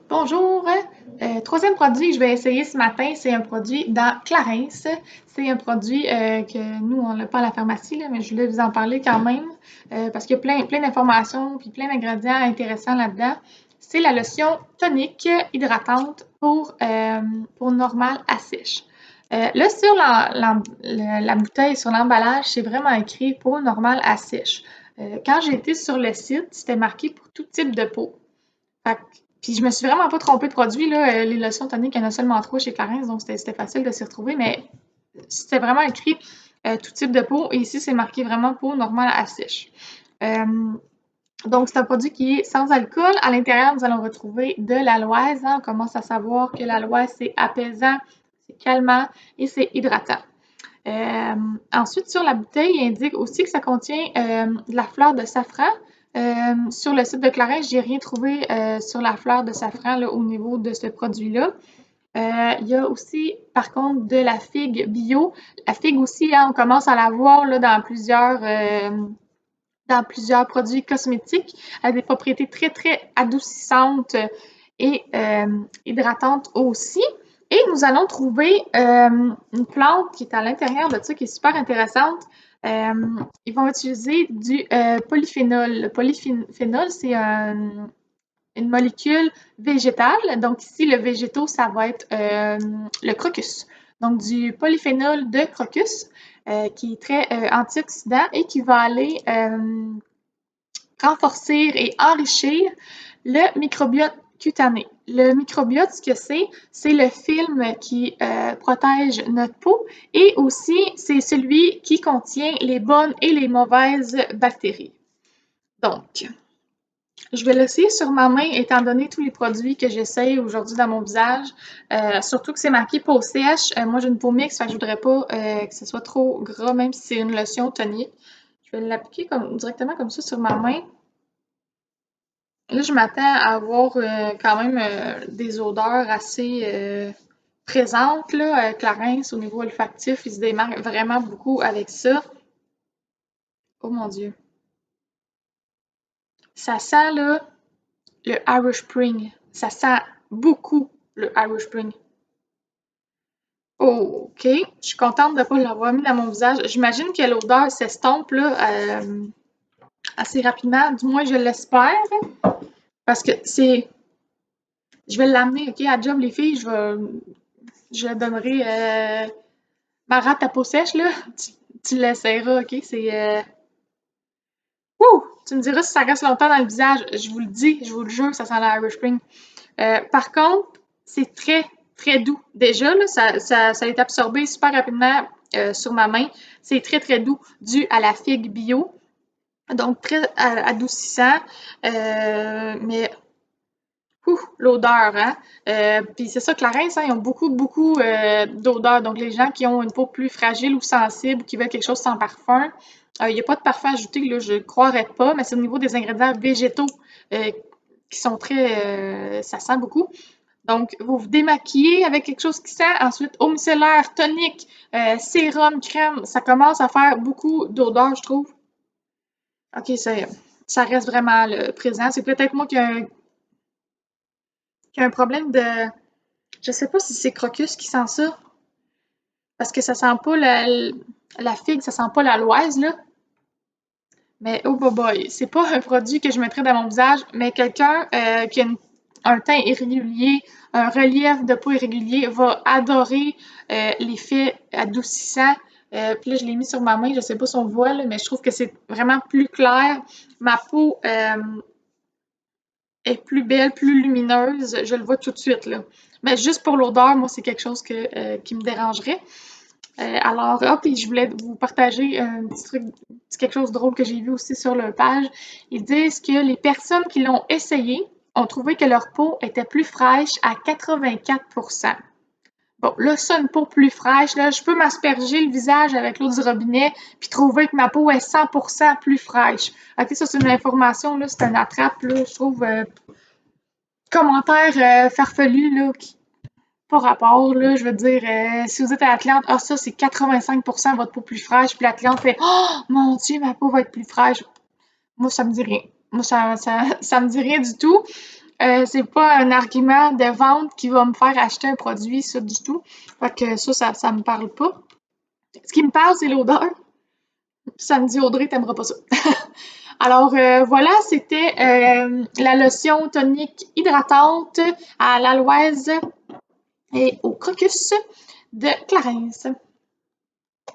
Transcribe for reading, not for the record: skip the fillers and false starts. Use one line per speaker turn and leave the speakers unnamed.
Bonjour! Troisième produit que je vais essayer ce matin, c'est un produit dans Clarins. C'est un produit que nous, on l'a pas à la pharmacie, là, mais je voulais vous en parler quand même parce qu'il y a plein d'informations puis plein d'ingrédients intéressants là-dedans. C'est la lotion tonique hydratante pour normal à sèche. Là, sur la bouteille, sur l'emballage, c'est vraiment écrit peau normale à sèche. Quand j'ai été sur le site, c'était marqué pour tout type de peau. Fait que puis je me suis vraiment pas trompée de produit, là. Les lotions toniques, il y en a seulement 3 chez Clarins, donc c'était facile de s'y retrouver, mais c'était vraiment écrit tout type de peau. Et ici, c'est marqué vraiment peau normale à sèche. Donc, c'est un produit qui est sans alcool. À l'intérieur, nous allons retrouver de l'aloès. On commence à savoir que l'aloès, c'est apaisant, c'est calmant et c'est hydratant. Ensuite, sur la bouteille, il indique aussi que ça contient de la fleur de safran. Sur le site de Clarins, j'ai rien trouvé sur la fleur de safran là, au niveau de ce produit-là. Il y a aussi, par contre, de la figue bio. La figue aussi, hein, on commence à la voir là, dans plusieurs produits cosmétiques. Elle a des propriétés très adoucissantes et hydratantes aussi. Et nous allons trouver une plante qui est à l'intérieur de ça, qui est super intéressante. Ils vont utiliser du polyphénol. Le polyphénol, c'est une molécule végétale. Donc ici, le végétaux, ça va être le crocus. Donc du polyphénol de crocus, qui est très antioxydant et qui va aller renforcer et enrichir le microbiote cutané. Le microbiote, ce que c'est le film qui protège notre peau et aussi c'est celui qui contient les bonnes et les mauvaises bactéries. Donc, je vais l'essayer sur ma main étant donné tous les produits que j'essaye aujourd'hui dans mon visage. Surtout que c'est marqué peau sèche. Moi, j'ai une peau mixte, fait que je voudrais pas que ce soit trop gras, même si c'est une lotion tonique. Je vais l'appliquer directement comme ça sur ma main. Là, je m'attends à avoir quand même des odeurs assez présentes. Là. Clarins, au niveau olfactif, il se démarque vraiment beaucoup avec ça. Oh mon Dieu. Ça sent là, le Irish Spring. Ça sent beaucoup le Irish Spring. Oh, OK. Je suis contente de ne pas l'avoir mis dans mon visage. J'imagine que l'odeur s'estompe là, assez rapidement. Du moins, je l'espère. Parce que c'est. Je vais l'amener, OK, à job, les filles. Je donnerai ma rate à peau sèche, là. Tu l'essayeras, OK? Ouh! Tu me diras si ça reste longtemps dans le visage. Je vous le dis, je vous le jure, ça sent l'Irish Spring. Par contre, c'est très doux. Déjà, là, ça est absorbé super rapidement sur ma main. C'est très doux, dû à la figue bio. Donc, très adoucissant. Mais l'odeur, hein? Puis c'est ça, Clarins, hein, ils ont beaucoup d'odeurs. Donc, les gens qui ont une peau plus fragile ou sensible, qui veulent quelque chose sans parfum, il n'y a pas de parfum ajouté, là, je ne croirais pas, mais c'est au niveau des ingrédients végétaux euh, qui sont très... ça sent beaucoup. Donc, vous vous démaquillez avec quelque chose qui sent. Ensuite, eau micellaire, tonique, sérum, crème. Ça commence à faire beaucoup d'odeurs, je trouve. OK, ça reste vraiment présent. C'est peut-être moi qui a un problème de... Je sais pas si c'est Crocus qui sent ça, parce que ça sent pas la figue, ça sent pas l'aloise, là. Mais oh boy, c'est pas un produit que je mettrais dans mon visage, mais quelqu'un qui a un teint irrégulier, un relief de peau irrégulier va adorer l'effet adoucissant. Puis là, je l'ai mis sur ma main, je sais pas si on voit, là, mais je trouve que c'est vraiment plus clair. Ma peau est plus belle, plus lumineuse, je le vois tout de suite, là. Mais juste pour l'odeur, moi, c'est quelque chose qui me dérangerait. Alors, hop, et je voulais vous partager un petit truc, quelque chose de drôle que j'ai vu aussi sur leur page. Ils disent que les personnes qui l'ont essayé ont trouvé que leur peau était plus fraîche à 84%. Bon, là, ça, une peau plus fraîche, là, je peux m'asperger le visage avec l'eau du robinet puis trouver que ma peau est 100% plus fraîche. OK, ça, c'est une information, là, c'est une attrape, là, je trouve, commentaire farfelu, là, qui pas rapport, là, je veux dire, si vous êtes à la cliente, ah, ça, c'est 85% votre peau plus fraîche, puis la cliente fait, oh, mon Dieu, ma peau va être plus fraîche. Moi, ça me dit rien. Moi, ça me dit rien du tout. C'est pas un argument de vente qui va me faire acheter un produit, ça du tout. Fait que ça me parle pas. Ce qui me parle, c'est l'odeur. Ça me dit Audrey, t'aimeras pas ça. Alors voilà, c'était la lotion tonique hydratante à l'aloès et au crocus de Clarins.